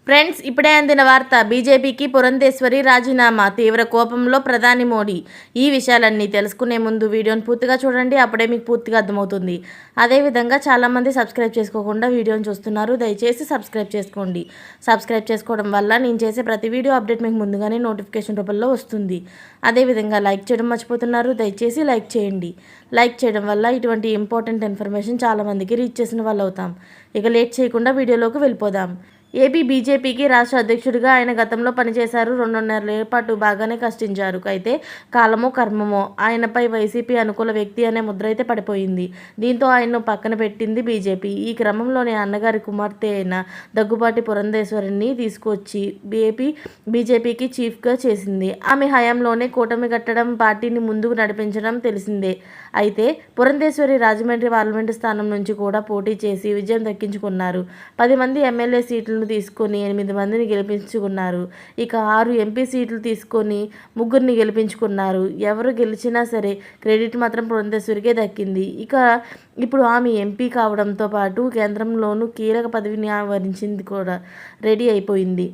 Friends, ఇప్పుడే అందిన వార్త. బీజేపీకి పురంధేశ్వరి రాజీనామా, తీవ్ర కోపంలో ప్రధాని మోడీ. ఈ విషయాలన్నీ తెలుసుకునే ముందు వీడియోని పూర్తిగా చూడండి, అప్పుడే మీకు పూర్తిగా అర్థమవుతుంది. అదేవిధంగా చాలామంది సబ్స్క్రైబ్ చేసుకోకుండా వీడియోని చూస్తున్నారు, దయచేసి సబ్స్క్రైబ్ చేసుకోండి. సబ్స్క్రైబ్ చేసుకోవడం వల్ల నేను చేసే ప్రతి వీడియో అప్డేట్ మీకు ముందుగానే నోటిఫికేషన్ రూపంలో వస్తుంది. అదేవిధంగా లైక్ చేయడం మర్చిపోతున్నారు, దయచేసి లైక్ చేయండి. లైక్ చేయడం వల్ల ఇటువంటి ఇంపార్టెంట్ ఇన్ఫర్మేషన్ చాలామందికి రీచ్ చేసిన వాళ్ళు అవుతాం. ఇక లేట్ చేయకుండా వీడియోలోకి వెళ్ళిపోదాం. ఏపీ బీజేపీకి రాష్ట్ర అధ్యక్షుడిగా ఆయన గతంలో పనిచేశారు. 2.5 ఏళ్ల పాటు బాగానే కష్టించారు. అయితే కాలమో కర్మమో ఆయనపై వైసీపీ అనుకూల వ్యక్తి అనే ముద్ర అయితే పడిపోయింది. దీంతో ఆయన్ను పక్కన పెట్టింది బీజేపీ. ఈ క్రమంలోనే అన్నగారి కుమార్తె అయిన దగ్గుబాటి పురంధేశ్వరిని తీసుకొచ్చి బీజేపీకి చీఫ్గా చేసింది. ఆమె హయాంలోనే కూటమి కట్టడం, పార్టీని ముందుకు నడిపించడం తెలిసిందే. అయితే పురంధేశ్వరి రాజమండ్రి పార్లమెంటు స్థానం నుంచి కూడా పోటీ చేసి విజయం దక్కించుకున్నారు. 10 మంది ఎమ్మెల్యే సీట్లు తీసుకొని 8 మందిని గెలిపించుకున్నారు. ఇక 6 ఎంపీ సీట్లు తీసుకొని 3 గెలిపించుకున్నారు. ఎవరు గెలిచినా సరే క్రెడిట్ మాత్రం పురంధేశ్వరికే దక్కింది. ఇప్పుడు ఆమె ఎంపీ కావడంతో పాటు కేంద్రంలోనూ కీలక పదవిని వరించింది కూడా రెడీ అయిపోయింది.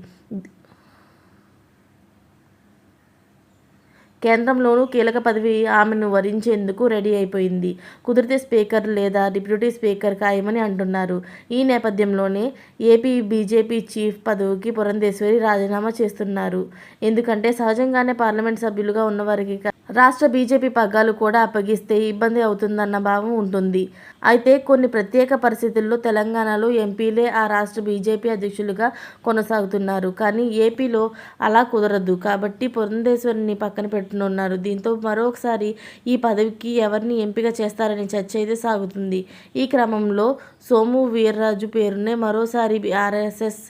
కేంద్రంలోనూ కీలక పదవి ఆమెను వరించేందుకు రెడీ అయిపోయింది. కుదిరితే స్పీకర్ లేదా డిప్యూటీ స్పీకర్ ఖాయమని అంటున్నారు. ఈ నేపథ్యంలోనే ఏపీ బీజేపీ చీఫ్ పదవికి పురంధేశ్వరి రాజీనామా చేస్తున్నారు. ఎందుకంటే సహజంగానే పార్లమెంట్ సభ్యులుగా ఉన్నవారికి రాష్ట్ర బీజేపీ పగ్గాలు కూడా అప్పగిస్తే ఇబ్బంది అవుతుందన్న భావం ఉంటుంది. అయితే కొన్ని ప్రత్యేక పరిస్థితుల్లో తెలంగాణలో ఎంపీలే ఆ రాష్ట్ర బీజేపీ అధ్యక్షులుగా కొనసాగుతున్నారు. కానీ ఏపీలో అలా కుదరదు. కాబట్టి పురంధేశ్వరిని పక్కన పెట్టనున్నారు. దీంతో మరొకసారి ఈ పదవికి ఎవరిని ఎంపిక చేస్తారనే చర్చ అయితే సాగుతుంది. ఈ క్రమంలో సోము వీర్రాజు పేరునే మరోసారి ఆర్ఎస్ఎస్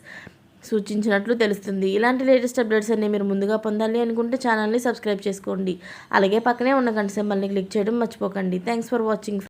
సూచించినట్లు తెలుస్తుంది. ఇలాంటి లేటెస్ట్ అప్డేట్స్ అన్ని మీరు ముందుగా పొందాలి అనుకుంటే ఛానల్ని సబ్స్క్రైబ్ చేసుకోండి. అలాగే పక్కనే ఉన్న గంట సింబల్ని క్లిక్ చేయడం మర్చిపోకండి. Thanks for watching.